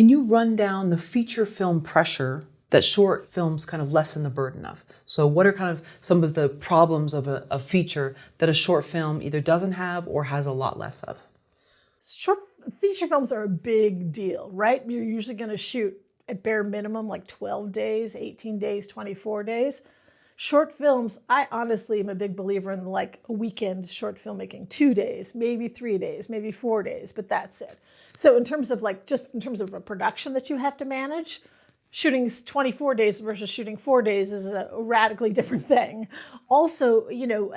Can you run down the feature film pressure that short films kind of lessen the burden of? So what are kind of some of the problems of a feature that a short film either doesn't have or has a lot less of? Feature films are a big deal, right? You're usually going to shoot at bare minimum like 12 days, 18 days, 24 days. Short films, I honestly am a big believer in like a weekend short filmmaking, 2 days, maybe 3 days, maybe 4 days, but that's it. So in terms of like, just in terms of a production that you have to manage, shooting 24 days versus shooting 4 days is a radically different thing. Also, you know,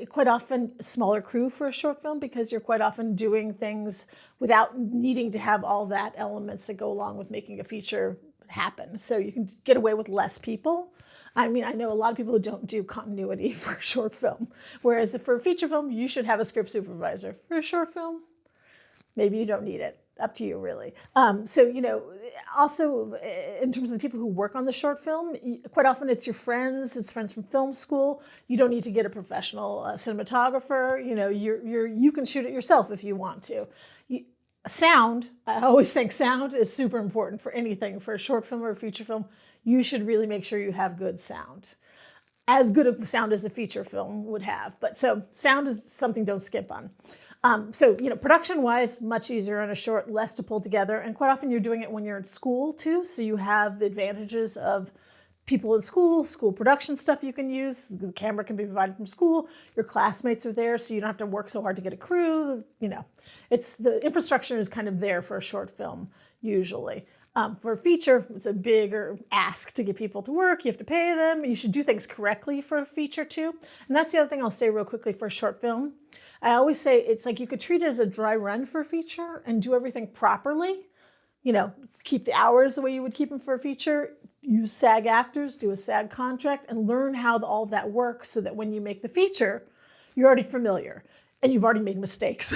quite often smaller crew for a short film because you're quite often doing things without needing to have all that elements that go along with making a feature happen. So you can get away with less people. I mean, I know a lot of people who don't do continuity for a short film, whereas for a feature film, you should have a script supervisor. For a short film, maybe you don't need it. Up to you, really. So, you know, also in terms of the people who work on the short film, quite often it's your friends, it's friends from film school. You don't need to get a professional cinematographer. You know, you can shoot it yourself if you want to. Sound, I always think sound is super important for anything. For a short film or a feature film, you should really make sure you have good sound. As good a sound as a feature film would have. But so sound is something don't skip on. So, you know, production-wise, much easier on a short, less to pull together. And quite often you're doing it when you're in school, too. So you have the advantages of people in school production stuff you can use. The camera can be provided from school. Your classmates are there, so you don't have to work so hard to get a crew. You know, it's the infrastructure is kind of there for a short film, usually. For a feature, it's a bigger ask to get people to work. You have to pay them. You should do things correctly for a feature, too. And that's the other thing I'll say real quickly for a short film. I always say it's like you could treat it as a dry run for a feature and do everything properly. You know, keep the hours the way you would keep them for a feature, use SAG actors, do a SAG contract, and learn how all that works so that when you make the feature, you're already familiar. And you've already made mistakes.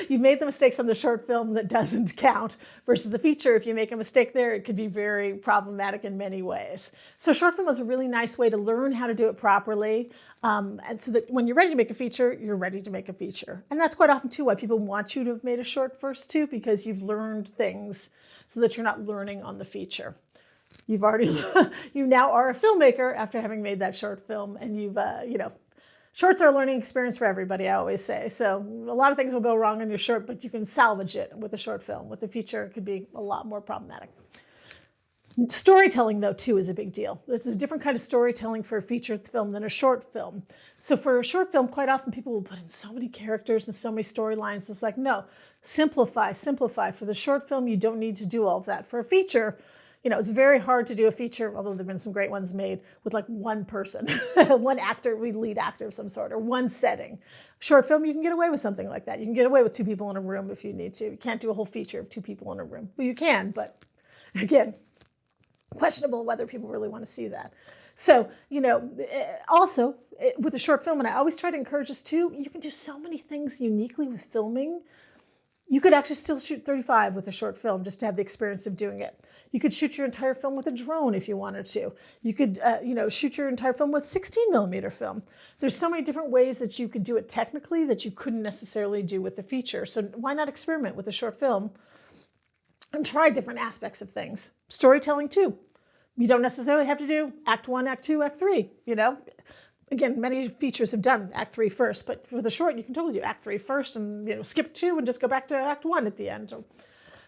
You've made the mistakes on the short film that doesn't count versus the feature. If you make a mistake there, it could be very problematic in many ways. So short film is a really nice way to learn how to do it properly. And so that when you're ready to make a feature, you're ready to make a feature. And that's quite often too why people want you to have made a short first too, because you've learned things so that you're not learning on the feature. You've already, you now are a filmmaker after having made that short film, and you've, you know, shorts are a learning experience for everybody, I always say. So a lot of things will go wrong in your short, but you can salvage it with a short film. With a feature, it could be a lot more problematic. Storytelling, though, too, is a big deal. There's a different kind of storytelling for a feature film than a short film. So for a short film, quite often people will put in so many characters and so many storylines. It's like, no, simplify, simplify. For the short film, you don't need to do all of that. For a feature, you know, it's very hard to do a feature, although there have been some great ones made with like one person, one actor, lead actor of some sort, or one setting. Short film, you can get away with something like that. You can get away with 2 people in a room if you need to. You can't do a whole feature of 2 people in a room. Well, you can, but again, questionable whether people really want to see that. So, you know, also with the short film, and I always try to encourage this too, you can do so many things uniquely with filming. You could actually still shoot 35 with a short film just to have the experience of doing it. You could shoot your entire film with a drone if you wanted to. You could, you know, shoot your entire film with 16 millimeter film. There's so many different ways that you could do it technically that you couldn't necessarily do with the feature. So why not experiment with a short film and try different aspects of things? Storytelling too. You don't necessarily have to do act 1, act 2, act 3, you know. Again, many features have done act 3 first, but with a short, you can totally do act 3 first and, you know, skip 2 and just go back to act 1 at the end.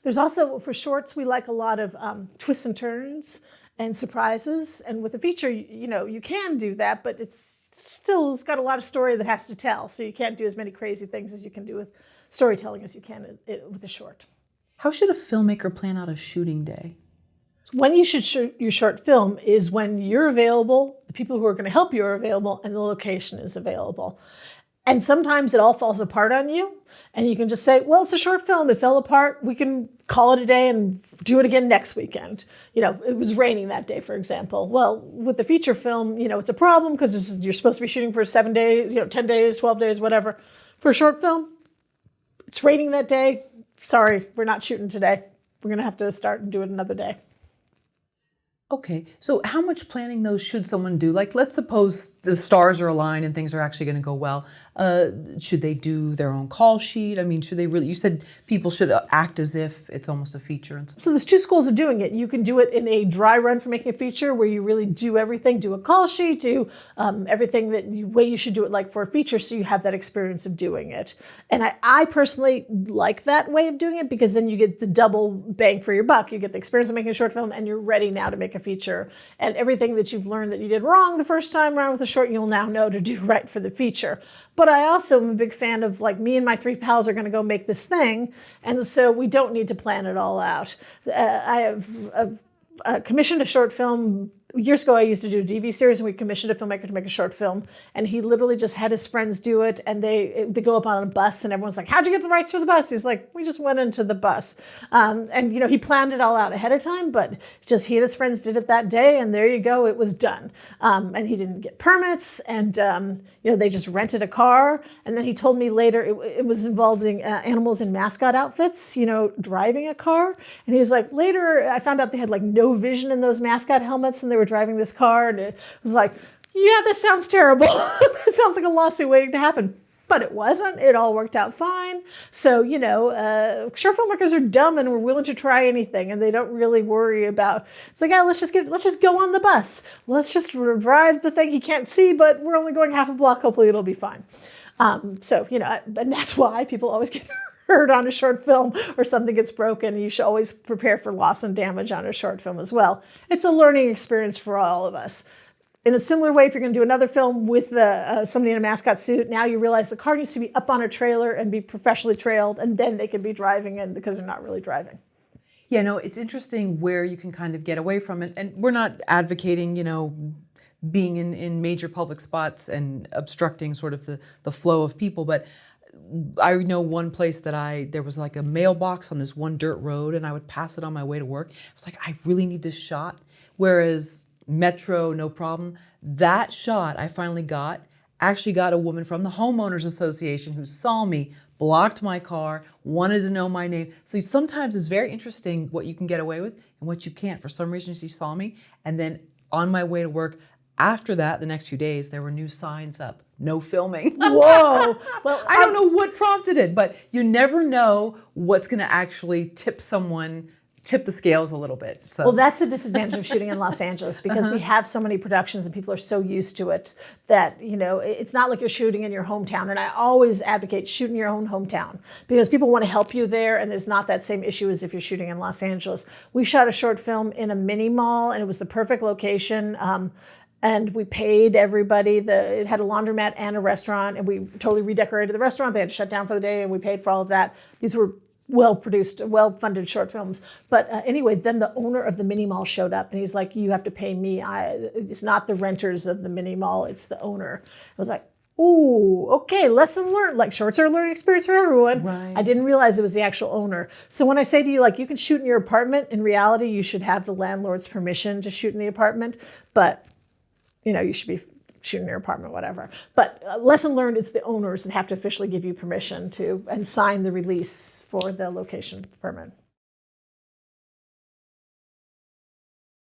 There's also, for shorts, we like a lot of twists and turns and surprises. And with a feature, you know, you can do that, but it's got a lot of story that has to tell. So you can't do as many crazy things as you can do with storytelling as you can with a short. How should a filmmaker plan out a shooting day? When you should shoot your short film is when you're available, the people who are going to help you are available, and the location is available. And sometimes it all falls apart on you, and you can just say, well, it's a short film. It fell apart. We can call it a day and do it again next weekend. You know, it was raining that day, for example. Well, with the feature film, you know, it's a problem because you're supposed to be shooting for 7 days, you know, 10 days, 12 days, whatever. For a short film, it's raining that day. Sorry, we're not shooting today. We're going to have to start and do it another day. Okay, so how much planning though should someone do? Like, let's suppose the stars are aligned and things are actually going to go well. Should they do their own call sheet? I mean, should they really? You said people should act as if it's almost a feature. And So there's two schools of doing it. You can do it in a dry run for making a feature where you really do everything, do a call sheet, do everything way you should do it like for a feature, so you have that experience of doing it. And I personally like that way of doing it because then you get the double bang for your buck. You get the experience of making a short film and you're ready now to make a feature. And everything that you've learned that you did wrong the first time around with a short, you'll now know to do right for the feature. But I also am a big fan of, like, me and my three pals are going to go make this thing. And so we don't need to plan it all out. I have commissioned a short film. Years ago, I used to do a DV series, and we commissioned a filmmaker to make a short film. And he literally just had his friends do it, and they go up on a bus, and everyone's like, "How'd you get the rights for the bus?" He's like, "We just went into the bus." And, he planned it all out ahead of time, but just he and his friends did it that day, and there you go, it was done. And he didn't get permits, and, they just rented a car. And then he told me later it was involving animals in mascot outfits, driving a car. And he was like, later, I found out they had, like, no vision in those mascot helmets, and they were driving this car, and it was like, yeah, this sounds terrible. This sounds like a lawsuit waiting to happen. But it wasn't. It all worked out fine. So, short filmmakers are dumb and we're willing to try anything, and they don't really worry about, it's like, let's just go on the bus. Let's just drive the thing he can't see, but we're only going half a block. Hopefully it'll be fine. And that's why people always get hurt on a short film or something gets broken. You should always prepare for loss and damage on a short film as well. It's a learning experience for all of us. In a similar way, if you're going to do another film with somebody in a mascot suit, now you realize the car needs to be up on a trailer and be professionally trailed, and then they can be driving in because they're not really driving. Yeah, no, it's interesting where you can kind of get away from it. And we're not advocating, being in major public spots and obstructing sort of the flow of people, but I know one place that there was like a mailbox on this one dirt road, and I would pass it on my way to work. I was like, I really need this shot. Whereas Metro, no problem. That shot I finally actually got a woman from the Homeowners Association who saw me, blocked my car, wanted to know my name. So sometimes it's very interesting what you can get away with and what you can't. For some reason, she saw me. And then on my way to work, after that, the next few days, there were new signs up. No filming. Whoa. Well, I don't know what prompted it, but you never know what's going to actually tip the scales a little bit. So. Well, that's the disadvantage of shooting in Los Angeles because we have so many productions and people are so used to it that, it's not like you're shooting in your hometown. And I always advocate shoot in your own hometown because people want to help you there, and there's not that same issue as if you're shooting in Los Angeles. We shot a short film in a mini mall, and it was the perfect location. And we paid everybody. It had a laundromat and a restaurant, and we totally redecorated the restaurant. They had to shut down for the day, and we paid for all of that. These were well-produced, well-funded short films. But anyway, then the owner of the mini mall showed up, and he's like, you have to pay me. It's not the renters of the mini mall, it's the owner. I was like, ooh, okay, lesson learned. Like, shorts are a learning experience for everyone. Right. I didn't realize it was the actual owner. So when I say to you, like, you can shoot in your apartment, in reality, you should have the landlord's permission to shoot in the apartment. But you should be shooting in your apartment, whatever. But lesson learned is the owners that have to officially give you permission to and sign the release for the location permit.